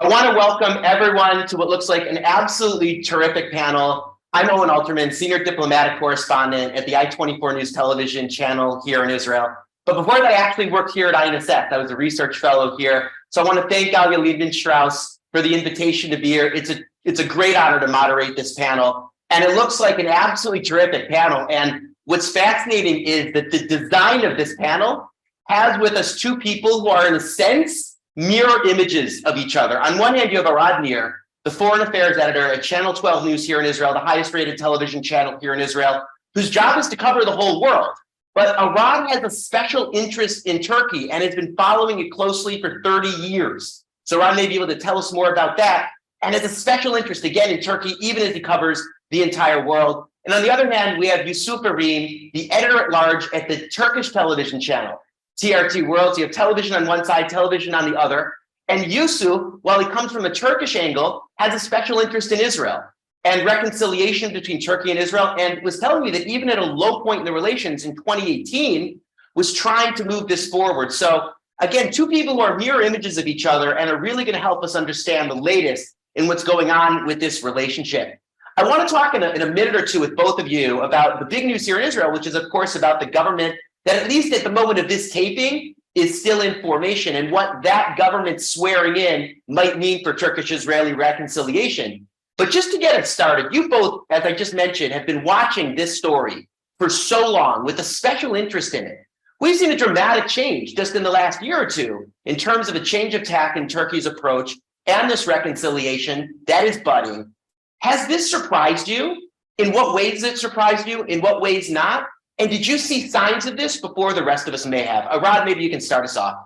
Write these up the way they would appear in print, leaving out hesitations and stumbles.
I want to welcome everyone to what looks like an absolutely terrific panel. I'm Owen Alterman, Senior Diplomatic Correspondent at the I-24 News television channel here in Israel. But before that, I actually worked here at INSF. I was a research fellow here. So I want to thank Galia Liebman-Strauss for the invitation to be here. It's a great honor to moderate this panel. And it looks like an absolutely terrific panel. And what's fascinating is that the design of this panel has with us two people who are, in a sense, mirror images of each other. On one hand, you have Arad Nir, the foreign affairs editor at Channel 12 News here in Israel, the highest rated television channel here in Israel, whose job is to cover the whole world. But Arad has a special interest in Turkey and has been following it closely for 30 years. So Arad may be able to tell us more about that, and has a special interest, again, in Turkey, even as he covers the entire world. And on the other hand, we have Yusuf Arim, the editor-at-large at the Turkish television channel, TRT World. So you have television on one side, television on the other. And Yusuf, while he comes from a Turkish angle, has a special interest in Israel and reconciliation between Turkey and Israel, and was telling me that even at a low point in the relations in 2018, was trying to move this forward. So again, two people who are mirror images of each other and are really going to help us understand the latest in what's going on with this relationship. I want to talk in a minute or two with both of you about the big news here in Israel, which is, of course, about the government that, at least at the moment of this taping, is still in formation, and what that government swearing in might mean for Turkish-Israeli reconciliation. But just to get it started, you both, as I just mentioned, have been watching this story for so long with a special interest in it. We've seen a dramatic change just in the last year or two in terms of a change of tack in Turkey's approach and this reconciliation that is budding. Has this surprised you? In what ways has it surprised you? In what ways not? And did you see signs of this before the rest of us may have? Arad, maybe you can start us off.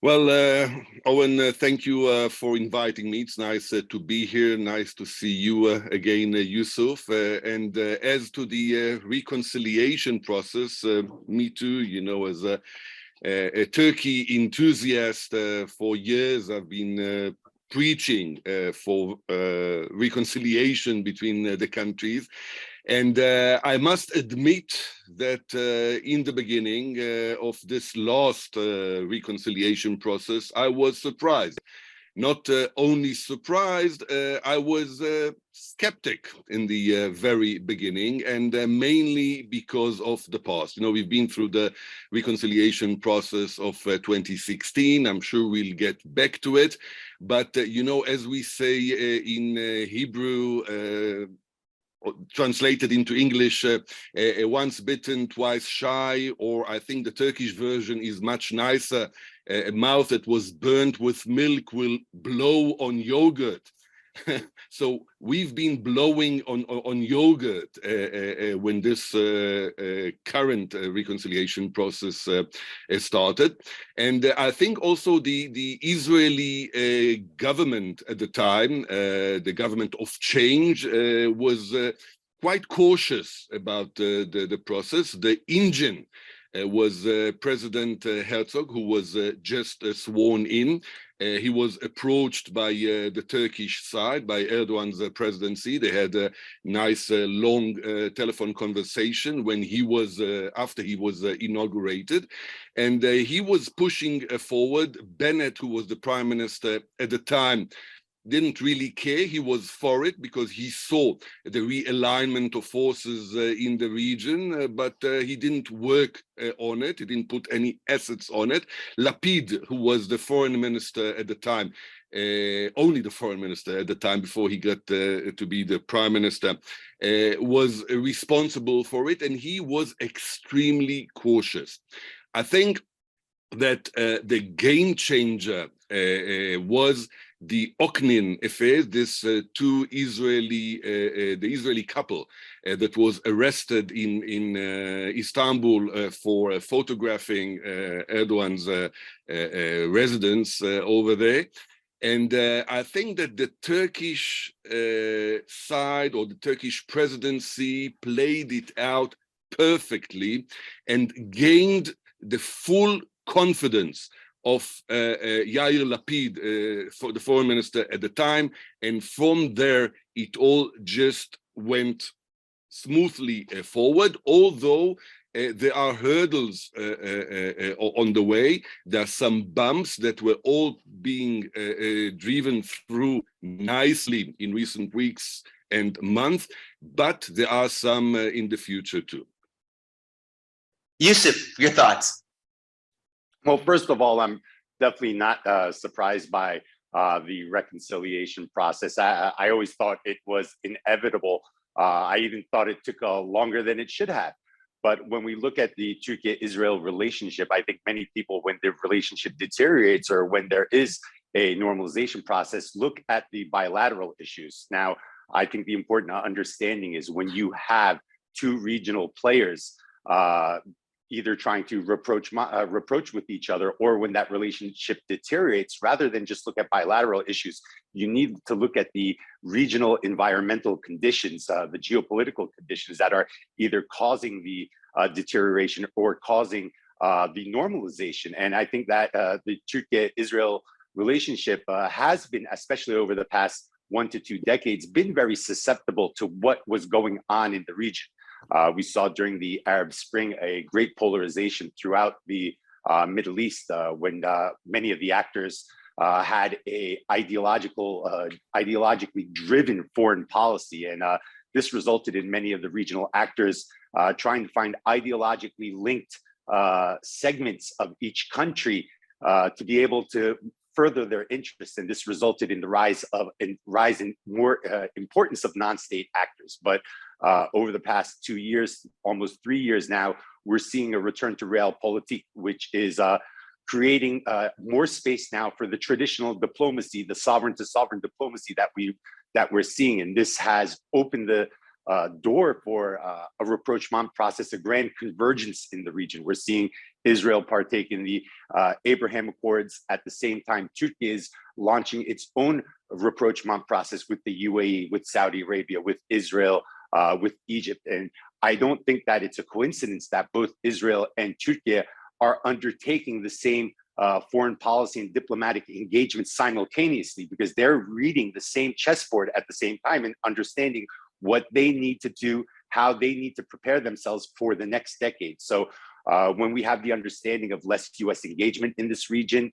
Well, Owen, thank you for inviting me. It's nice to be here. Nice to see you again, Yusuf. And as to the reconciliation process, me too, you know, as a Turkey enthusiast for years, I've been preaching for reconciliation between the countries. And I must admit that in the beginning of this last reconciliation process, I was surprised. Not only surprised, I was skeptic in the very beginning, and mainly because of the past. You know, we've been through the reconciliation process of 2016. I'm sure we'll get back to it. But, you know, as we say in Hebrew, translated into English, once bitten, twice shy, or I think the Turkish version is much nicer. A mouth that was burnt with milk will blow on yogurt. So we've been blowing on yogurt when this current reconciliation process started. And I think also the Israeli government at the time, the government of change, was quite cautious about the process. The engine was President Herzog, who was just sworn in. He was approached by the Turkish side, by Erdogan's presidency. They had a nice long telephone conversation when he was, after he was inaugurated. And he was pushing forward. Bennett, who was the prime minister at the time, didn't really care. He was for it because he saw the realignment of forces in the region, but he didn't work on it. He didn't put any assets on it. Lapid, who was the foreign minister at the time, only the foreign minister at the time before he got to be the prime minister, was responsible for it, and he was extremely cautious. I think that the game changer was the Oknin affair, this the Israeli couple that was arrested in Istanbul for photographing Erdogan's residence over there. And I think that the Turkish side, or the Turkish presidency, played it out perfectly and gained the full confidence of Yair Lapid, for the foreign minister at the time, and from there it all just went smoothly forward, although there are hurdles on the way. There are some bumps that were all being driven through nicely in recent weeks and months, but there are some in the future too. Yusuf, your thoughts? Well, first of all, I'm definitely not surprised by the reconciliation process. I always thought it was inevitable. I even thought it took longer than it should have. But when we look at the Turkey-Israel relationship, I think many people, when the relationship deteriorates or when there is a normalization process, look at the bilateral issues. Now, I think the important understanding is when you have two regional players either trying to reproach with each other, or when that relationship deteriorates, rather than just look at bilateral issues, you need to look at the regional environmental conditions, the geopolitical conditions that are either causing the deterioration or causing the normalization. And I think that the Turkey-Israel relationship has been, especially over the past 1 to 2 decades, been very susceptible to what was going on in the region. We saw during the Arab Spring a great polarization throughout the Middle East when many of the actors had a ideologically driven foreign policy. And this resulted in many of the regional actors trying to find ideologically linked segments of each country to be able to further their interests, and this resulted in the rise in more importance of non-state actors. But over the past 2 years, almost 3 years now, we're seeing a return to realpolitik, which is creating more space now for the traditional diplomacy, the sovereign-to-sovereign diplomacy that we're seeing, and this has opened the door for a rapprochement process, a grand convergence in the region. We're seeing Israel partake in the Abraham Accords. At the same time, Turkey is launching its own rapprochement process with the UAE, with Saudi Arabia, with Israel, with Egypt. And I don't think that it's a coincidence that both Israel and Turkey are undertaking the same foreign policy and diplomatic engagement simultaneously, because they're reading the same chessboard at the same time and understanding what they need to do, how they need to prepare themselves for the next decade. So when we have the understanding of less US engagement in this region,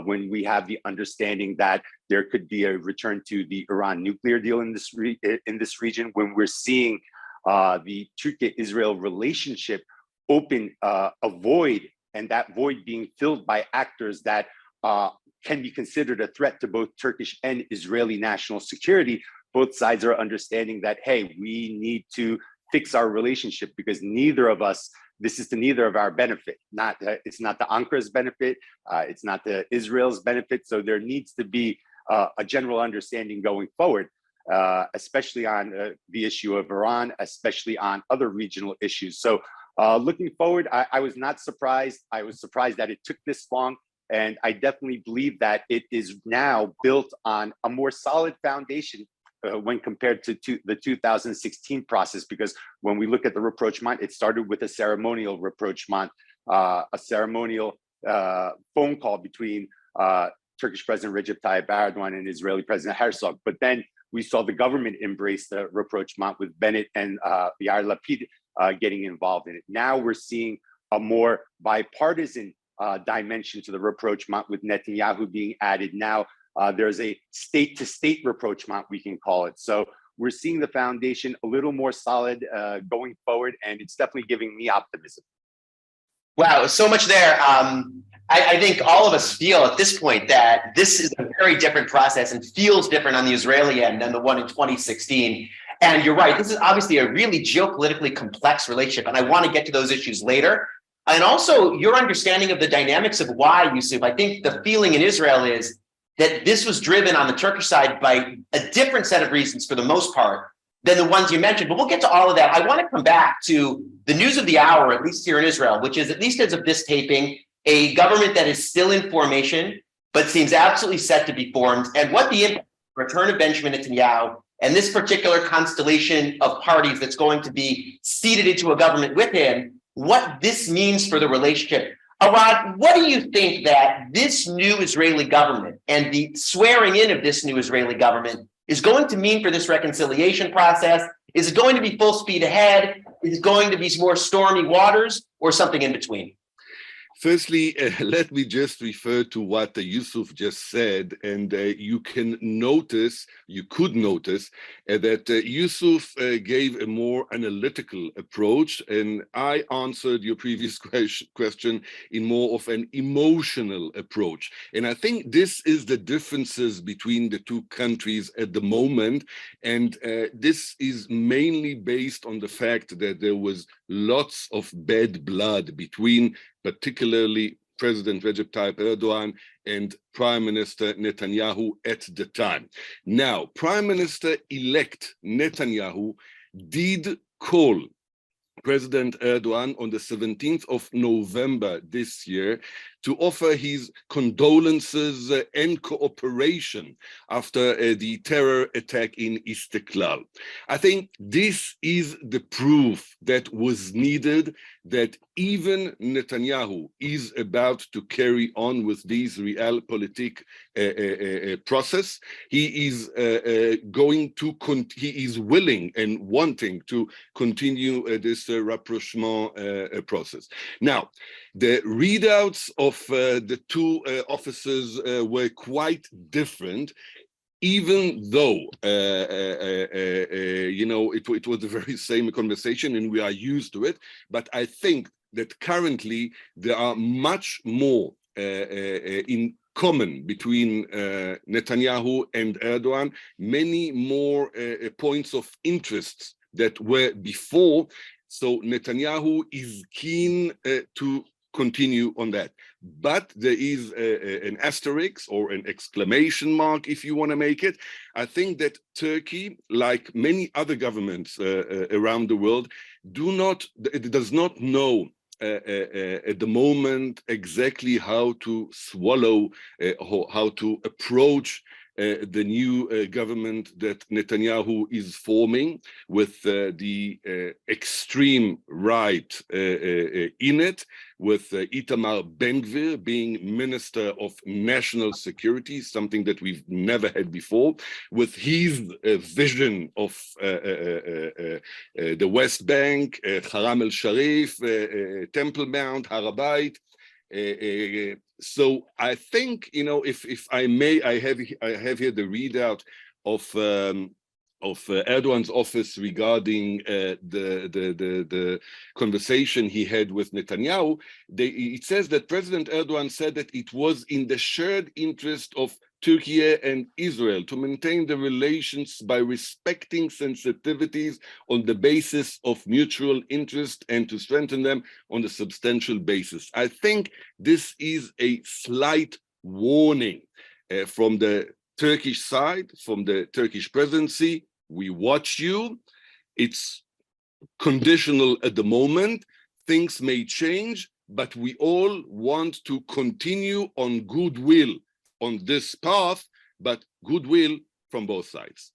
when we have the understanding that there could be a return to the Iran nuclear deal in this region, when we're seeing the Turkey-Israel relationship open a void, and that void being filled by actors that can be considered a threat to both Turkish and Israeli national security, both sides are understanding that, hey, we need to fix our relationship because this is to neither of our benefit. It's not the Ankara's benefit, it's not the Israel's benefit. So there needs to be a general understanding going forward, especially on the issue of Iran, especially on other regional issues. So looking forward, I was not surprised. I was surprised that it took this long. And I definitely believe that it is now built on a more solid foundation when compared to the 2016 process, because when we look at the rapprochement, it started with a ceremonial rapprochement, a ceremonial phone call between Turkish President Recep Tayyip Erdogan and Israeli President Herzog. But then we saw the government embrace the rapprochement with Bennett and Yair Lapid getting involved in it. Now we're seeing a more bipartisan dimension to the rapprochement with Netanyahu being added. Now there's a state-to-state rapprochement, we can call it. So we're seeing the foundation a little more solid going forward, and it's definitely giving me optimism. Wow, so much there. I think all of us feel at this point that this is a very different process and feels different on the Israeli end than the one in 2016. And you're right, this is obviously a really geopolitically complex relationship, and I want to get to those issues later. And also your understanding of the dynamics of why, Yusuf. I think the feeling in Israel is that this was driven on the Turkish side by a different set of reasons for the most part than the ones you mentioned. But we'll get to all of that. I want to come back to the news of the hour, at least here in Israel, which is, at least as of this taping, a government that is still in formation, but seems absolutely set to be formed, and what the return of Benjamin Netanyahu and this particular constellation of parties that's going to be seated into a government with him, what this means for the relationship. Arad, what do you think that this new Israeli government and the swearing in of this new Israeli government is going to mean for this reconciliation process? Is it going to be full speed ahead? is going to be more stormy waters, or something in between? Firstly, let me just refer to what Yusuf just said, and you could notice that Yusuf gave a more analytical approach, and I answered your previous question in more of an emotional approach. And I think this is the differences between the two countries at the moment, and this is mainly based on the fact that there was lots of bad blood between particularly President Recep Tayyip Erdogan and Prime Minister Netanyahu at the time. Now, Prime Minister-elect Netanyahu did call President Erdogan on the 17th of November this year to offer his condolences and cooperation after the terror attack in Istiklal. I think this is the proof that was needed that even Netanyahu is about to carry on with this realpolitik process. He is he is willing and wanting to continue this rapprochement process. Now, the readouts of the two officers were quite different, even though you know, it was the very same conversation and we are used to it. But I think that currently there are much more in common between Netanyahu and Erdogan, many more points of interest that were before. So Netanyahu is keen to continue on that. But there is an asterisk or an exclamation mark, if you want to make it. I think that Turkey, like many other governments around the world, does not know at the moment exactly how to swallow, how to approach the new government that Netanyahu is forming with the extreme right in it, with Itamar Ben-Gvir being Minister of National Security, something that we've never had before, with his vision of the West Bank, Haram el-Sharif, Temple Mount, Har HaBayit. So I think, you know, if I may, I have here the readout of Erdogan's office regarding the conversation he had with Netanyahu. It says that President Erdogan said that it was in the shared interest of Turkey and Israel to maintain the relations by respecting sensitivities on the basis of mutual interest and to strengthen them on a substantial basis. I think this is a slight warning from the Turkish side, from the Turkish presidency. We watch you. It's conditional at the moment. Things may change, but we all want to continue on goodwill on this path, but goodwill from both sides.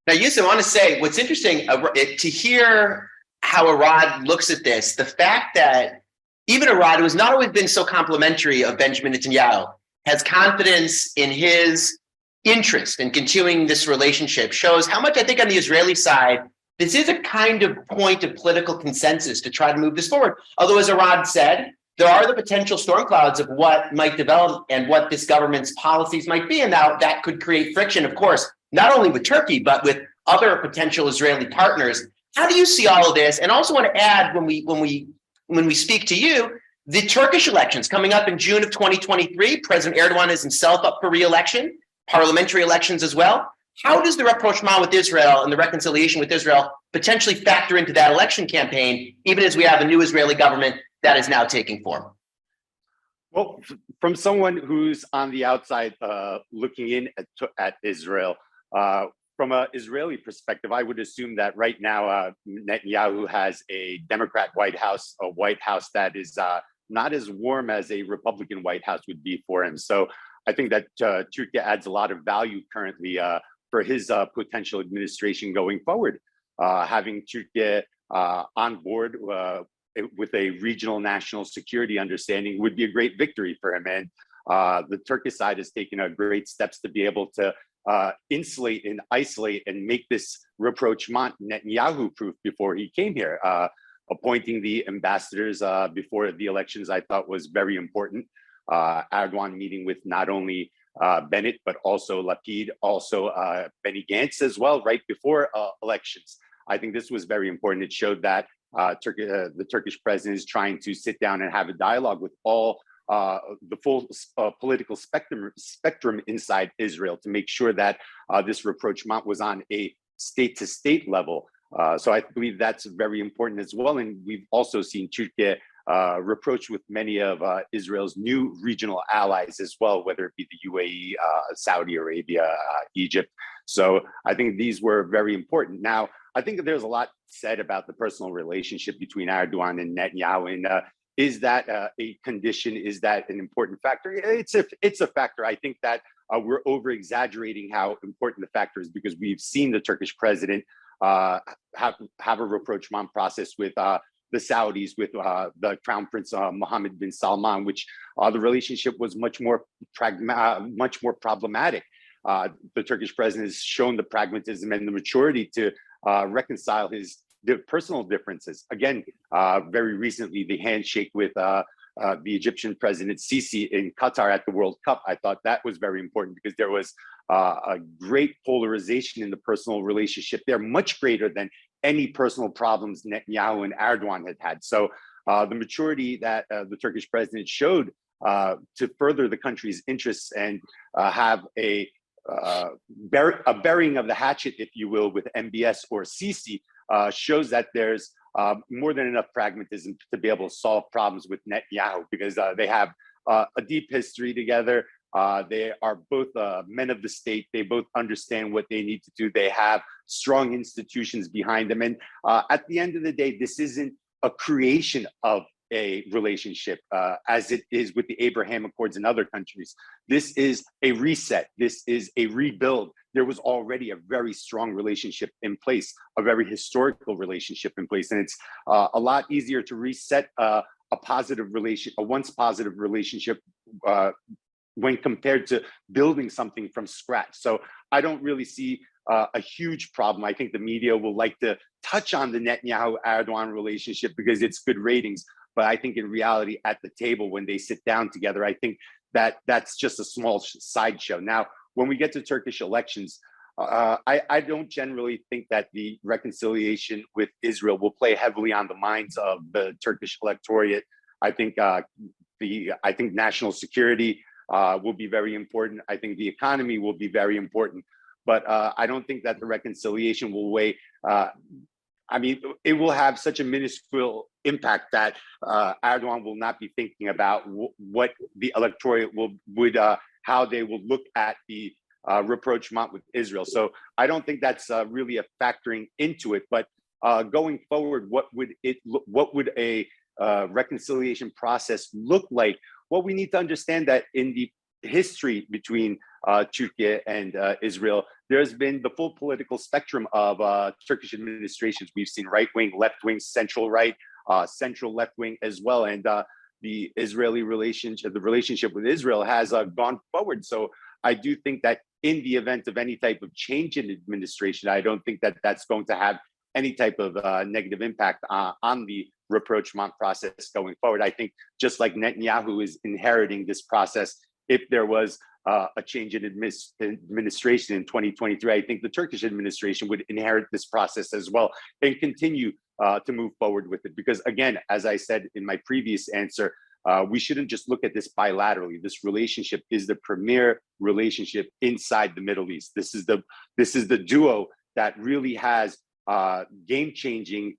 Now, Yusuf, I want to say what's interesting to hear how Arad looks at this, the fact that even Arad, who has not always been so complimentary of Benjamin Netanyahu, has confidence in his interest in continuing this relationship, shows how much I think on the Israeli side, this is a kind of point of political consensus to try to move this forward. Although, as Arad said, there are the potential storm clouds of what might develop and what this government's policies might be. And now that could create friction, of course, not only with Turkey, but with other potential Israeli partners. How do you see all of this? And also want to add, when we speak to you, the Turkish elections coming up in June of 2023, President Erdogan is himself up for re-election, parliamentary elections as well. How does the rapprochement with Israel and the reconciliation with Israel potentially factor into that election campaign, even as we have a new Israeli government that is now taking form? Well, from someone who's on the outside looking in at Israel, from an Israeli perspective, I would assume that right now Netanyahu has a Democrat White House, a White House that is not as warm as a Republican White House would be for him. So I think that Turkey adds a lot of value currently for his potential administration going forward. Having Turkey on board with a regional national security understanding would be a great victory for him. And the Turkish side has taken great steps to be able to insulate and isolate and make this rapprochement Netanyahu-proof before he came here. Appointing the ambassadors before the elections, I thought was very important. Erdogan meeting with not only Bennett, but also Lapid, also Benny Gantz as well, right before elections. I think this was very important. It showed that the Turkish president is trying to sit down and have a dialogue with all the full political spectrum inside Israel to make sure that this rapprochement was on a state-to-state level. So I believe that's very important as well. And we've also seen Turkey rapproach with many of Israel's new regional allies as well, whether it be the UAE, Saudi Arabia, Egypt. So I think these were very important. Now, I think there's a lot said about the personal relationship between Erdogan and Netanyahu. And is that a condition? Is that an important factor? It's a factor. I think that we're over-exaggerating how important the factor is because we've seen the Turkish president have a rapprochement process with the Saudis, with the Crown Prince Mohammed bin Salman, which the relationship was much more problematic. The Turkish president has shown the pragmatism and the maturity to reconcile his personal differences. Again, very recently, the handshake with the Egyptian President Sisi in Qatar at the World Cup, I thought that was very important because there was a great polarization in the personal relationship there, much greater than any personal problems Netanyahu and Erdogan had. So the maturity that the Turkish president showed to further the country's interests and have a burying of the hatchet, if you will, with MBS or Sisi shows that there's more than enough pragmatism to be able to solve problems with Netanyahu because they have a deep history together. They are both men of the state. They both understand what they need to do. They have strong institutions behind them. And at the end of the day, this isn't a creation of a relationship as it is with the Abraham Accords in other countries. This is a reset. This is a rebuild. There was already a very strong relationship in place, a very historical relationship in place. And it's a lot easier to reset a once positive relationship when compared to building something from scratch. So I don't really see a huge problem. I think the media will like to touch on the Netanyahu-Erdogan relationship because it's good ratings. But I think in reality, at the table, when they sit down together, I think that that's just a small sideshow. Now, when we get to Turkish elections, I don't generally think that the reconciliation with Israel will play heavily on the minds of the Turkish electorate. I think national security will be very important. I think the economy will be very important. But I don't think that the reconciliation will weigh. It will have such a minuscule impact that Erdogan will not be thinking about what the electorate how they will look at the rapprochement with Israel. So I don't think that's really a factoring into it. But going forward, what would a reconciliation process look like? Well, we need to understand that in the history between Turkey and Israel, there's been the full political spectrum of Turkish administrations. We've seen right-wing, left-wing, central right, central left-wing as well. And the Israeli relationship, the relationship with Israel has gone forward. So I do think that in the event of any type of change in administration, I don't think that that's going to have any type of negative impact on the rapprochement process going forward. I think just like Netanyahu is inheriting this process, if there was a change in administration in 2023, I think the Turkish administration would inherit this process as well and continue to move forward with it. Because again, as I said in my previous answer, we shouldn't just look at this bilaterally. This relationship is the premier relationship inside the Middle East. This is the duo that really has game-changing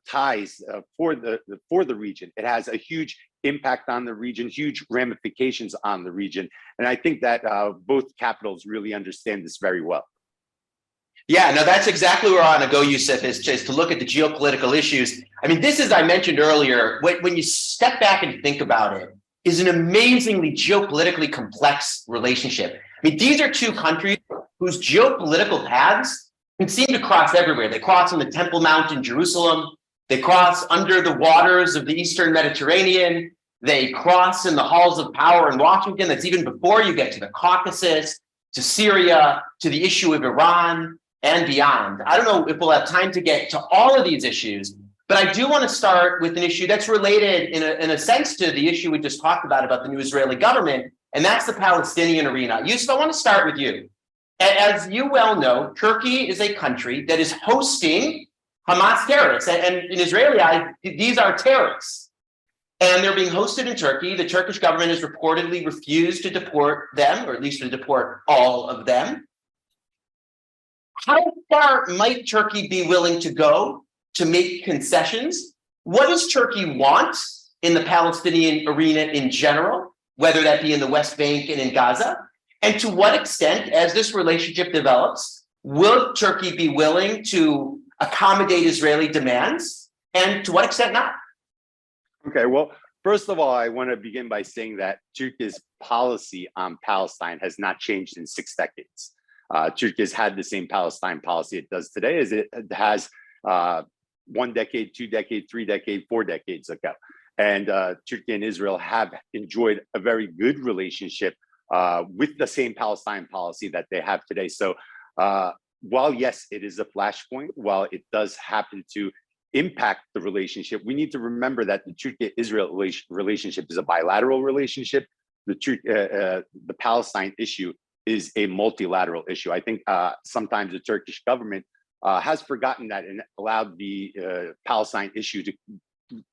ties for the region. It has a huge impact on the region, huge ramifications on the region. And I think that both capitals really understand this very well. Yeah, no, that's exactly where I want to go, Yusuf, is to look at the geopolitical issues. I mean, this is, I mentioned earlier, when you step back and think about it, is an amazingly geopolitically complex relationship. I mean, these are two countries whose geopolitical paths can seem to cross everywhere. They cross on the Temple Mount in Jerusalem. They cross under the waters of the Eastern Mediterranean. They cross in the halls of power in Washington. That's even before you get to the Caucasus. to Syria, to the issue of Iran, and beyond. I don't know if we'll have time to get to all of these issues, but I do want to start with an issue that's related in a sense to the issue we just talked about the new Israeli government, and that's the Palestinian arena. Yusuf, I want to start with you. As you well know, Turkey is a country that is hosting Hamas terrorists, and in Israeli eyes, these are terrorists. And they're being hosted in Turkey. The Turkish government has reportedly refused to deport them, or at least to deport all of them. How far might Turkey be willing to go to make concessions? What does Turkey want in the Palestinian arena in general, whether that be in the West Bank and in Gaza? And to what extent, as this relationship develops, will Turkey be willing to accommodate Israeli demands? And to what extent not? Okay, well, first of all, I want to begin by saying that Turkey's policy on Palestine has not changed in 6 decades. Turkey has had the same Palestine policy it does today as it has 1 decade, 2 decades, 3 decades, 4 decades ago. And Turkey and Israel have enjoyed a very good relationship with the same Palestine policy that they have today. So while, yes, it is a flashpoint, while it does happen to impact the relationship, we need to remember that the Turkey-Israel relationship is a bilateral relationship. The Palestine issue is a multilateral issue. I think sometimes the Turkish government has forgotten that and allowed the Palestine issue to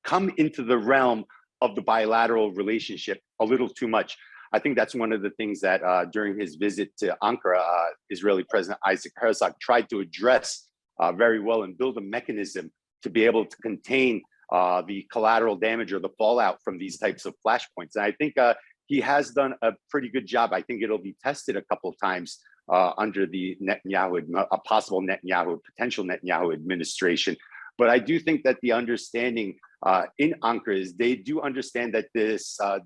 come into the realm of the bilateral relationship a little too much. I think that's one of the things that during his visit to Ankara, Israeli President Isaac Herzog tried to address very well and build a mechanism to be able to contain the collateral damage or the fallout from these types of flashpoints. And I think he has done a pretty good job. I think it'll be tested a couple of times under the a possible potential Netanyahu administration. But I do think that the understanding in Ankara is they do understand that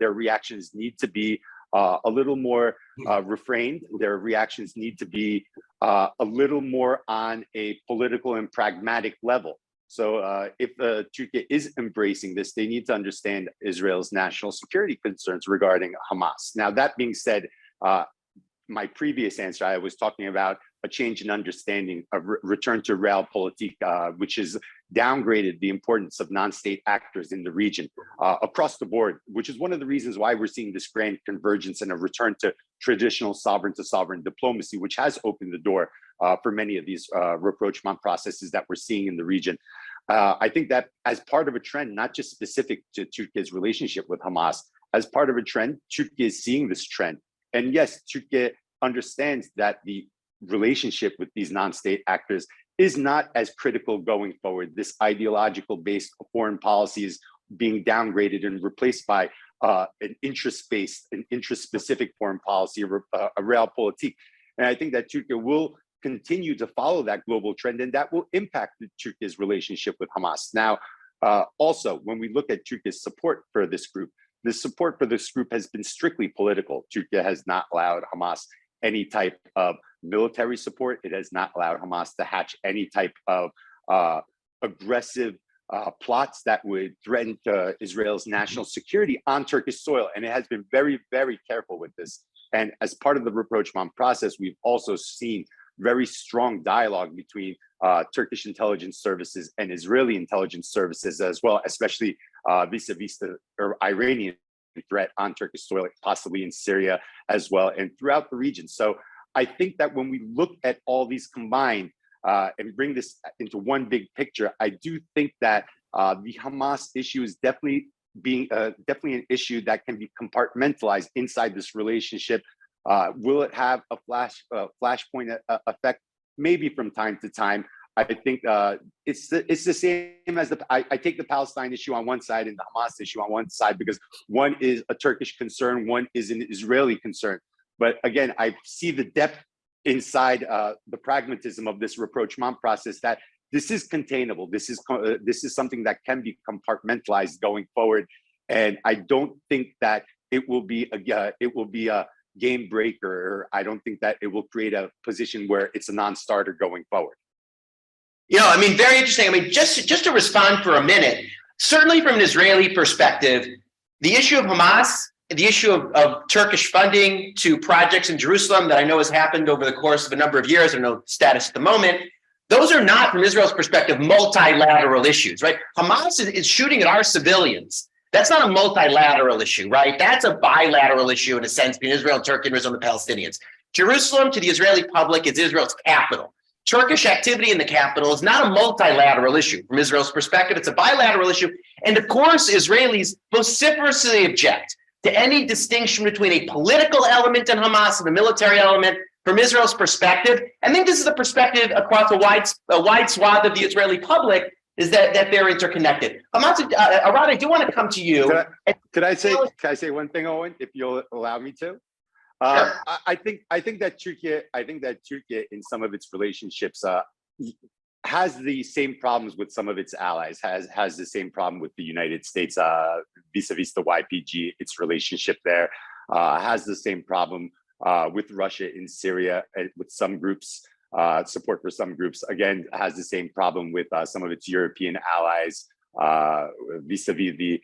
their reactions need to be a little more refrained. Their reactions need to be a little more on a political and pragmatic level. So if Turkey is embracing this, they need to understand Israel's national security concerns regarding Hamas. Now, that being said, my previous answer, I was talking about a change in understanding, a return to realpolitik, which has downgraded the importance of non-state actors in the region across the board, which is one of the reasons why we're seeing this grand convergence and a return to traditional sovereign-to-sovereign diplomacy, which has opened the door for many of these rapprochement processes that we're seeing in the region. I think that as part of a trend, not just specific to Turkey's relationship with Hamas, as part of a trend, Turkey is seeing this trend. And yes, Turkey understands that the relationship with these non-state actors is not as critical going forward. This ideological-based foreign policy is being downgraded and replaced by an interest-based, an interest-specific foreign policy, a realpolitik. And I think that Turkey will continue to follow that global trend, and that will impact Turkey's relationship with Hamas. Now, also, when we look at Turkey's support for this group, the support for this group has been strictly political. Turkey has not allowed Hamas any type of military support. It has not allowed Hamas to hatch any type of aggressive plots that would threaten Israel's national security on Turkish soil. And it has been very, very careful with this. And as part of the rapprochement process, we've also seen very strong dialogue between Turkish intelligence services and Israeli intelligence services as well, especially vis-a-vis the Iranian threat on Turkish soil, possibly in Syria as well, and throughout the region. So I think that when we look at all these combined and bring this into one big picture, I do think that the Hamas issue is definitely an issue that can be compartmentalized inside this relationship. Will it have a flashpoint effect? Maybe from time to time. I think it's the same as I take the Palestine issue on one side and the Hamas issue on one side, because one is a Turkish concern, one is an Israeli concern. But again, I see the depth inside the pragmatism of this rapprochement process, that this is containable. This is something that can be compartmentalized going forward, and I don't think that it will be a game breaker. I don't think that it will create a position where it's a non-starter going forward. You know, I mean, very interesting. I mean, just to respond for a minute, certainly from an Israeli perspective, the issue of Hamas the issue of Turkish funding to projects in Jerusalem that I know has happened over the course of a number of years, I don't know status at the moment. Those are not, from Israel's perspective, multilateral issues, right? Hamas is shooting at our civilians. That's not a multilateral issue, right? That's a bilateral issue in a sense between Israel and Turkey and Israel and the Palestinians. Jerusalem to the Israeli public is Israel's capital. Turkish activity in the capital is not a multilateral issue. From Israel's perspective, it's a bilateral issue. And of course, Israelis vociferously object to any distinction between a political element in Hamas and a military element. From Israel's perspective, I think this is a perspective across a wide swath of the Israeli public, is that they're interconnected. Arad, I do want to come to you. Can I say one thing, Owen, if you'll allow me to? Sure. I think that Turkey in some of its relationships has the same problems with some of its allies, has the same problem with the United States vis-a-vis the YPG, its relationship there, has the same problem with Russia in Syria, with some groups, support for some groups, again, has the same problem with some of its European allies vis-a-vis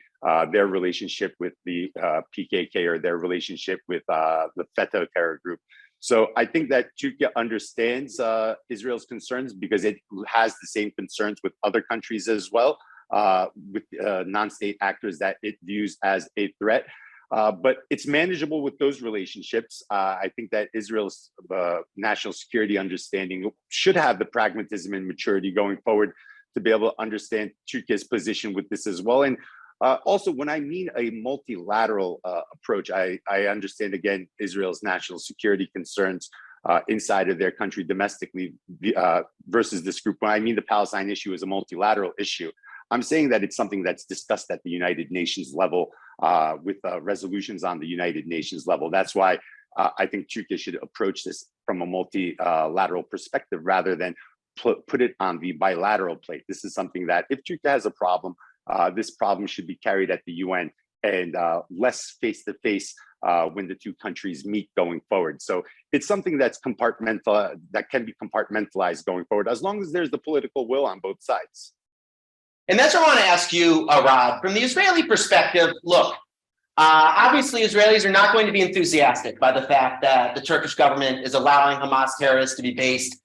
their relationship with the PKK or their relationship with the FETA terror group. So I think that Turkey understands Israel's concerns because it has the same concerns with other countries as well, with non-state actors that it views as a threat. But it's manageable with those relationships. I think that Israel's national security understanding should have the pragmatism and maturity going forward to be able to understand Turkey's position with this as well. And also, when I mean a multilateral approach, I understand, again, Israel's national security concerns inside of their country domestically versus this group. When I mean the Palestine issue is a multilateral issue, I'm saying that it's something that's discussed at the United Nations level with resolutions on the United Nations level. That's why I think Turkey should approach this from a multilateral perspective rather than put it on the bilateral plate. This is something that if Turkey has a problem, this problem should be carried at the UN and less face-to-face when the two countries meet going forward. So it's something that's compartmental, that can be compartmentalized going forward, as long as there's the political will on both sides. And that's what I want to ask you, Arad. From the Israeli perspective, look, obviously Israelis are not going to be enthusiastic by the fact that the Turkish government is allowing Hamas terrorists to be based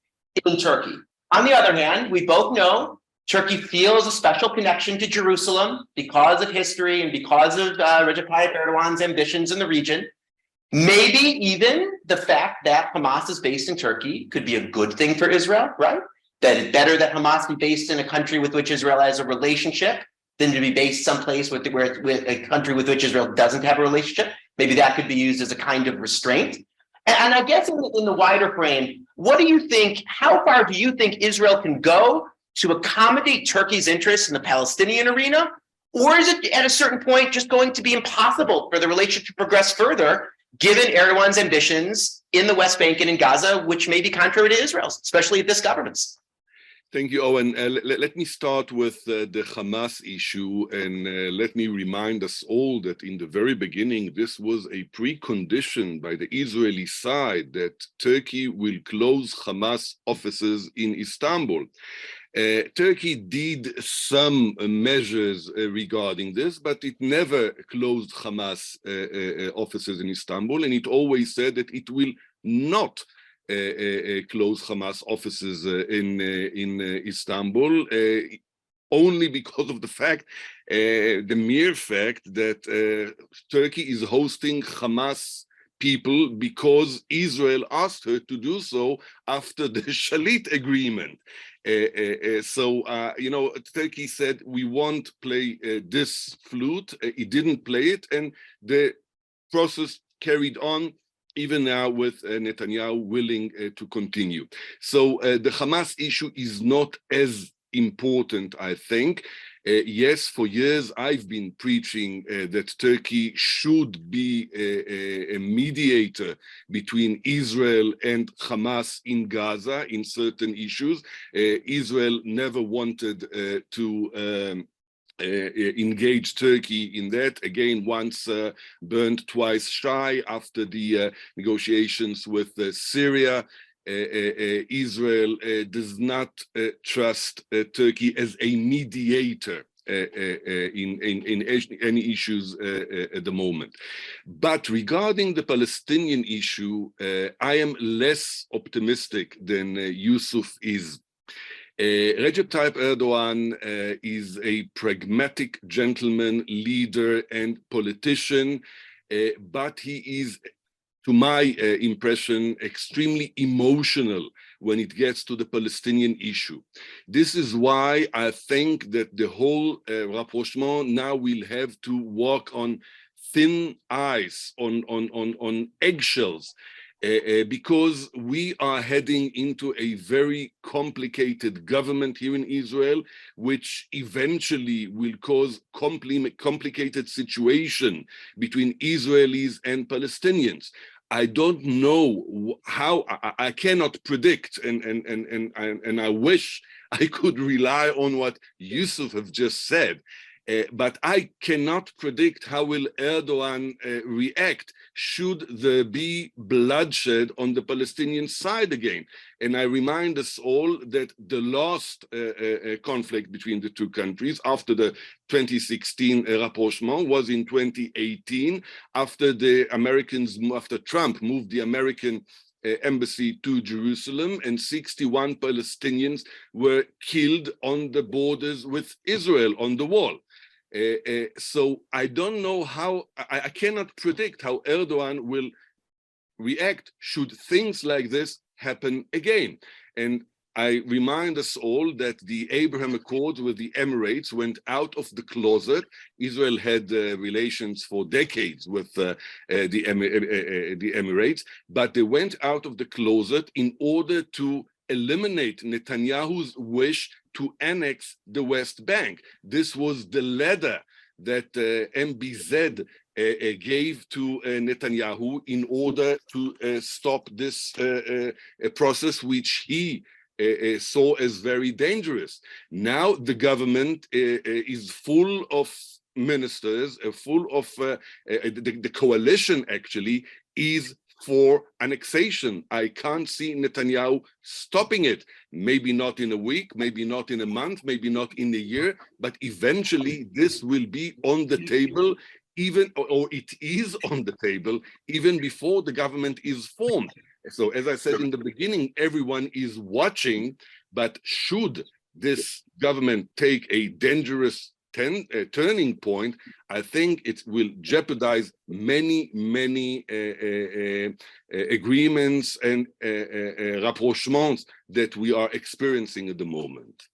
in Turkey. On the other hand, we both know Turkey feels a special connection to Jerusalem because of history and because of Recep Tayyip Erdogan's ambitions in the region. Maybe even the fact that Hamas is based in Turkey could be a good thing for Israel, right? That it's better that Hamas be based in a country with which Israel has a relationship than to be based someplace with a country with which Israel doesn't have a relationship. Maybe that could be used as a kind of restraint. And I guess in the wider frame, what do you think, how far do you think Israel can go to accommodate Turkey's interests in the Palestinian arena? Or is it at a certain point just going to be impossible for the relationship to progress further, given Erdogan's ambitions in the West Bank and in Gaza, which may be contrary to Israel's, especially this government's? Thank you, Owen. Let me start with the Hamas issue, and let me remind us all that in the very beginning, this was a precondition by the Israeli side that Turkey will close Hamas offices in Istanbul. Turkey did some measures regarding this, but it never closed Hamas offices in Istanbul, and it always said that it will not close Hamas offices in Istanbul, only because of the fact, the mere fact that Turkey is hosting Hamas people because Israel asked her to do so after the Shalit agreement. You know, Turkey said, we won't play this flute. It didn't play it, and the process carried on even now with Netanyahu willing to continue. So the Hamas issue is not as important, I think. Yes, for years I've been preaching that Turkey should be a mediator between Israel and Hamas in Gaza in certain issues. Israel never wanted to engage Turkey in that. Again, once burned, twice shy after the negotiations with Syria. Israel does not trust Turkey as a mediator in any issues at the moment. But regarding the Palestinian issue, I am less optimistic than Yusuf is. Recep Tayyip Erdogan is a pragmatic gentleman, leader, and politician, but he is, to my impression, extremely emotional when it gets to the Palestinian issue. This is why I think that the whole rapprochement now will have to walk on thin ice, on eggshells, because we are heading into a very complicated government here in Israel, which eventually will cause complicated situation between Israelis and Palestinians. I don't know how, I cannot predict, and I wish I could rely on what Yusuf have just said, but I cannot predict how will Erdogan react should there be bloodshed on the Palestinian side again. And I remind us all that the last conflict between the two countries after the 2016 rapprochement was in 2018, after Trump moved the American embassy to Jerusalem, and 61 Palestinians were killed on the borders with Israel on the wall. So I don't know how, I cannot predict how Erdogan will react should things like this happen again. And I remind us all that the Abraham Accords with the Emirates went out of the closet. Israel had relations for decades with the Emirates, but they went out of the closet in order to eliminate Netanyahu's wish to annex the West Bank. This was the letter that MBZ gave to Netanyahu in order to stop this process, which he saw as very dangerous. Now the government is full of ministers, full of the coalition actually is for annexation. I can't see Netanyahu stopping it. Maybe not in a week, maybe not in a month, maybe not in a year, but eventually this will be on the table, or it is on the table, even before the government is formed. So as I said in the beginning, everyone is watching, but should this government take a dangerous turning point, I think it will jeopardize many agreements and rapprochements that we are experiencing at the moment.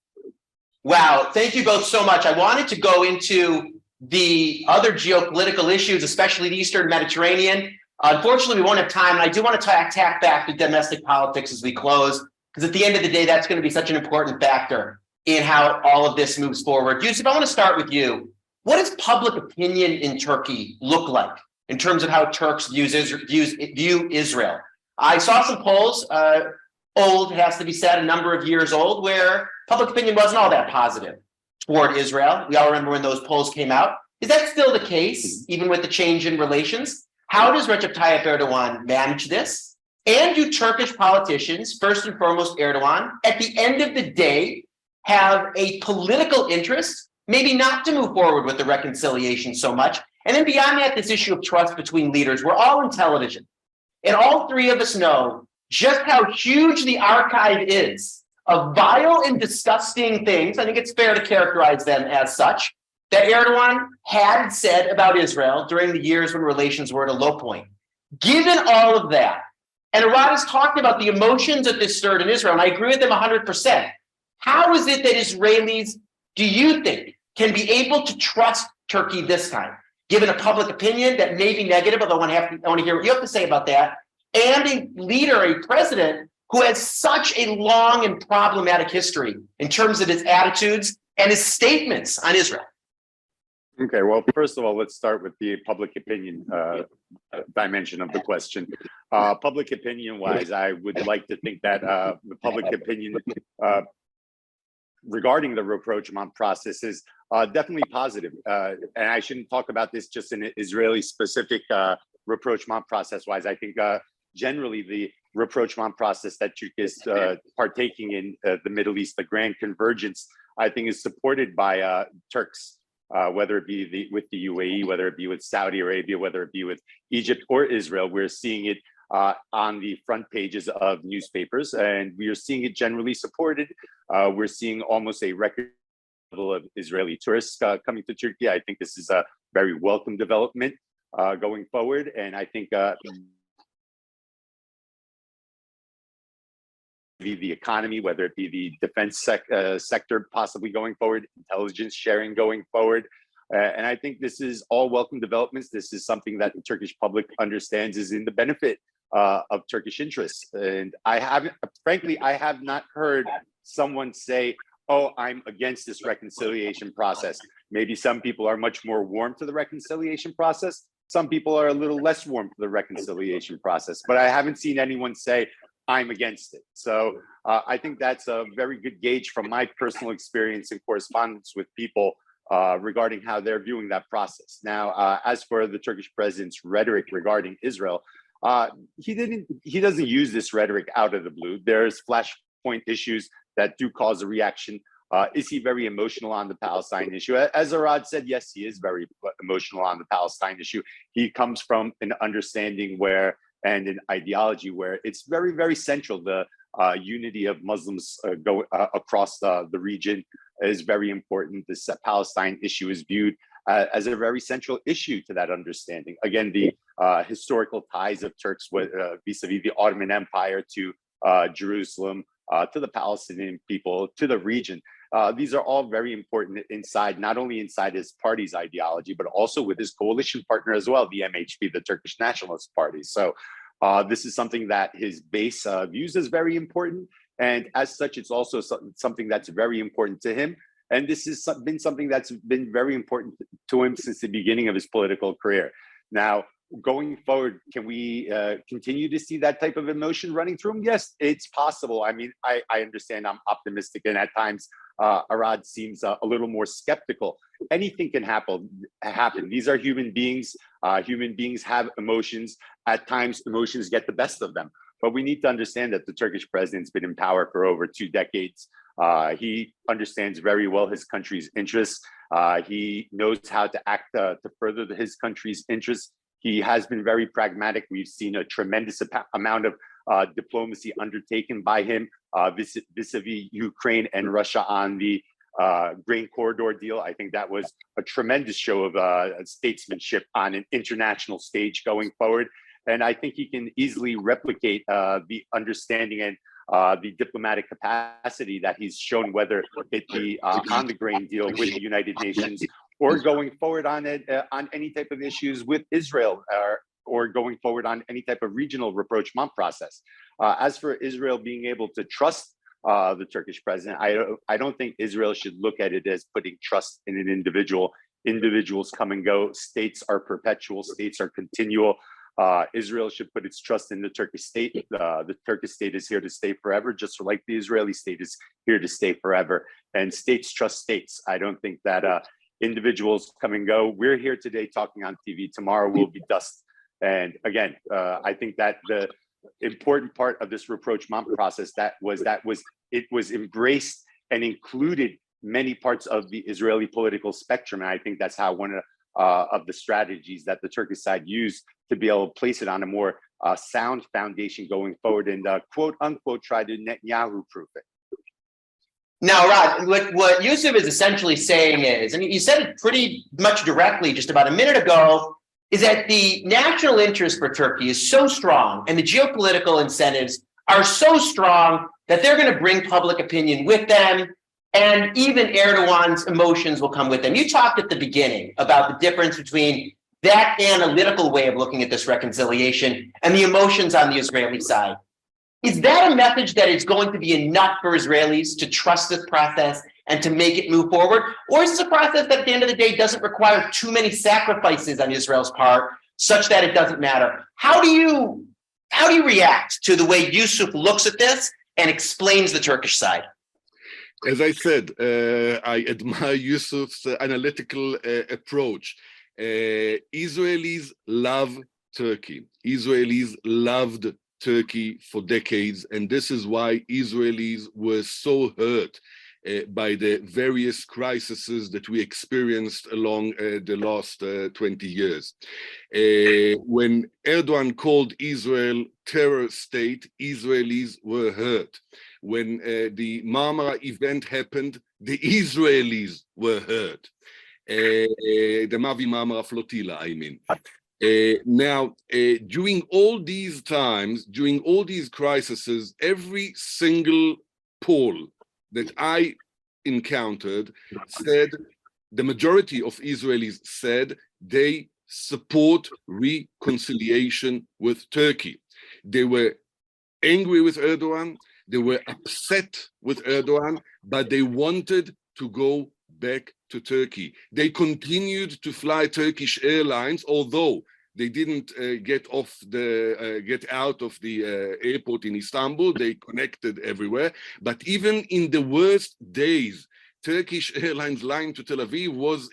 Wow, thank you both so much. I wanted to go into the other geopolitical issues, especially the Eastern Mediterranean. Unfortunately, we won't have time, and I do want to tack back to domestic politics as we close, because at the end of the day, that's going to be such an important factor in how all of this moves forward. Yusuf, I want to start with you. What does public opinion in Turkey look like in terms of how Turks view Israel? I saw some polls, old, it has to be said, a number of years old, where public opinion wasn't all that positive toward Israel. We all remember when those polls came out. Is that still the case, even with the change in relations? How does Recep Tayyip Erdogan manage this? And do Turkish politicians, first and foremost Erdogan, at the end of the day, have a political interest, maybe not to move forward with the reconciliation so much? And then beyond that, this issue of trust between leaders. We're all in television, and all three of us know just how huge the archive is of vile and disgusting things, I think it's fair to characterize them as such, that Erdogan had said about Israel during the years when relations were at a low point. Given all of that, and Arad is talking about the emotions that this stirred in Israel, and I agree with them 100%. How is it that Israelis, do you think, can be able to trust Turkey this time, given a public opinion that may be negative, although I want to hear what you have to say about that, and a leader, a president, who has such a long and problematic history in terms of his attitudes and his statements on Israel? Okay, well, first of all, let's start with the public opinion dimension of the question. Public opinion-wise, I would like to think that the public opinion regarding the rapprochement process is definitely positive. And I shouldn't talk about this just in an Israeli-specific rapprochement process-wise. I think generally the rapprochement process that Turkey is partaking in the Middle East, the grand convergence, I think is supported by Turks whether it be with the UAE, whether it be with Saudi Arabia, whether it be with Egypt or Israel. We're seeing it on the front pages of newspapers, and we are seeing it generally supported. We're seeing almost a record level of Israeli tourists coming to Turkey. I think this is a very welcome development going forward, and I think the economy, whether it be the defense sector possibly going forward, intelligence sharing going forward. And I think this is all welcome developments. This is something that the Turkish public understands is in the benefit of Turkish interests. And frankly, I have not heard someone say, oh, I'm against this reconciliation process. Maybe some people are much more warm to the reconciliation process. Some people are a little less warm to the reconciliation process, but I haven't seen anyone say, I'm against it. So I think that's a very good gauge from my personal experience and correspondence with people regarding how they're viewing that process. Now, as for the Turkish president's rhetoric regarding Israel, he doesn't use this rhetoric out of the blue. There's flashpoint issues that do cause a reaction. Is he very emotional on the Palestine issue? As Arad said, yes, he is very emotional on the Palestine issue. He comes from an understanding where, and an ideology where it's very, very central. The unity of Muslims across the region is very important. This Palestine issue is viewed as a very central issue to that understanding. Again, the historical ties of Turks vis-a-vis the Ottoman Empire to Jerusalem, to the Palestinian people, to the region. These are all very important inside, not only inside his party's ideology, but also with his coalition partner as well, the MHP, the Turkish Nationalist Party. So this is something that his base views as very important. And as such, it's also something that's very important to him. And this has been something that's been very important to him since the beginning of his political career. Now, going forward, can we continue to see that type of emotion running through him? Yes, it's possible. I mean, I understand I'm optimistic, and at times Arad seems a little more skeptical. Anything can happen. These are human beings. Human beings have emotions. At times, emotions get the best of them. But we need to understand that the Turkish president's been in power for over 2 decades. He understands very well his country's interests. He knows how to act to further his country's interests. He has been very pragmatic. We've seen a tremendous amount of diplomacy undertaken by him vis-a-vis Ukraine and Russia on the grain corridor deal. I think that was a tremendous show of statesmanship on an international stage going forward. And I think he can easily replicate the understanding and the diplomatic capacity that he's shown, whether it be on the grain deal with the United Nations or going forward on any type of issues with Israel, or going forward on any type of regional rapprochement process. As for Israel being able to trust the Turkish president, I don't think Israel should look at it as putting trust in an individual. Individuals come and go. States are perpetual. States are continual. Israel should put its trust in the Turkish state. The Turkish state is here to stay forever, just like the Israeli state is here to stay forever. And states trust states. I don't think that individuals come and go. We're here today talking on TV. Tomorrow will be dust. And again, I think that the important part of this rapprochement process it was embraced and included many parts of the Israeli political spectrum. And I think that's how one of the strategies that the Turkish side used to be able to place it on a more sound foundation going forward and quote unquote try to Netanyahu proof it. Now, Rod, what Yusuf is essentially saying is, and you said it pretty much directly just about a minute ago, is that the national interest for Turkey is so strong and the geopolitical incentives are so strong that they're going to bring public opinion with them, and even Erdogan's emotions will come with them. You talked at the beginning about the difference between that analytical way of looking at this reconciliation and the emotions on the Israeli side. Is that a message that is going to be enough for Israelis to trust this process and to make it move forward? Or is this a process that at the end of the day doesn't require too many sacrifices on Israel's part such that it doesn't matter? How do you react to the way Yusuf looks at this and explains the Turkish side? As I said, I admire Yusuf's analytical approach. Israelis love Turkey. Israelis loved Turkey for decades, and this is why Israelis were so hurt by the various crises that we experienced along the last 20 years. When Erdogan called Israel terror state, Israelis were hurt. When the Marmara event happened, the Israelis were hurt. The Mavi Marmara flotilla, I mean. Now, during all these times, during all these crises, every single poll that I encountered said, the majority of Israelis said they support reconciliation with Turkey. They were angry with Erdogan, they were upset with Erdogan, but they wanted to go back to Turkey. They continued to fly Turkish Airlines, although they didn't get out of the airport in Istanbul. They connected everywhere. But even in the worst days, Turkish Airlines line to Tel Aviv was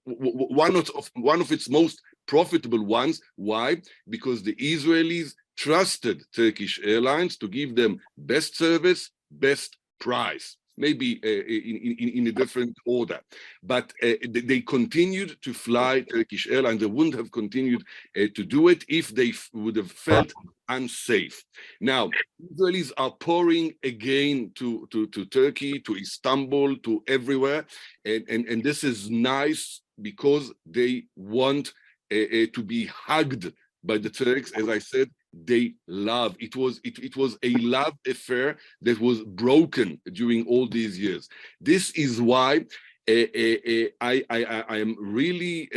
one of its most profitable ones. Why? Because the Israelis trusted Turkish Airlines to give them best service, best price. Maybe in a different order, but they continued to fly Turkish Airlines. They wouldn't have continued to do it if they would have felt unsafe. Now, Israelis are pouring again to Turkey, to Istanbul, to everywhere, and this is nice because they want to be hugged by the Turks. As I said, they love. It was a love affair that was broken during all these years. This is why I am really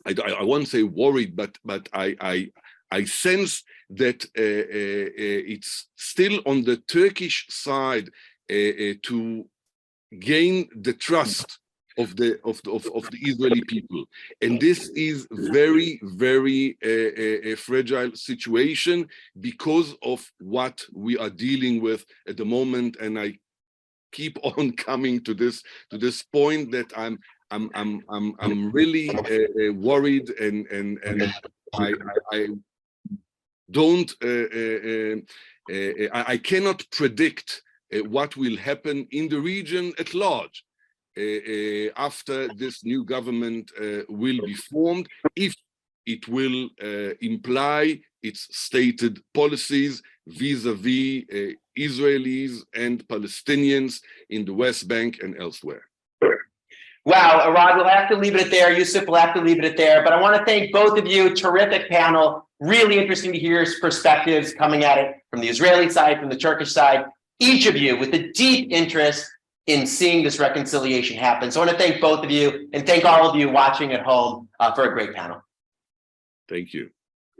I won't say worried, but I sense that it's still on the Turkish side to gain the trust of the Israeli people, and this is very a fragile situation because of what we are dealing with at the moment. And I keep on coming to this point that I'm really worried, and I don't I cannot predict what will happen in the region at large. After this new government will be formed, if it will imply its stated policies vis-a-vis Israelis and Palestinians in the West Bank and elsewhere. Wow, Arad, we'll have to leave it there. Yusuf, we'll have to leave it there. But I want to thank both of you. Terrific panel. Really interesting to hear perspectives coming at it from the Israeli side, from the Turkish side. Each of you with a deep interest in seeing this reconciliation happen. So I want to thank both of you and thank all of you watching at home for a great panel. Thank you.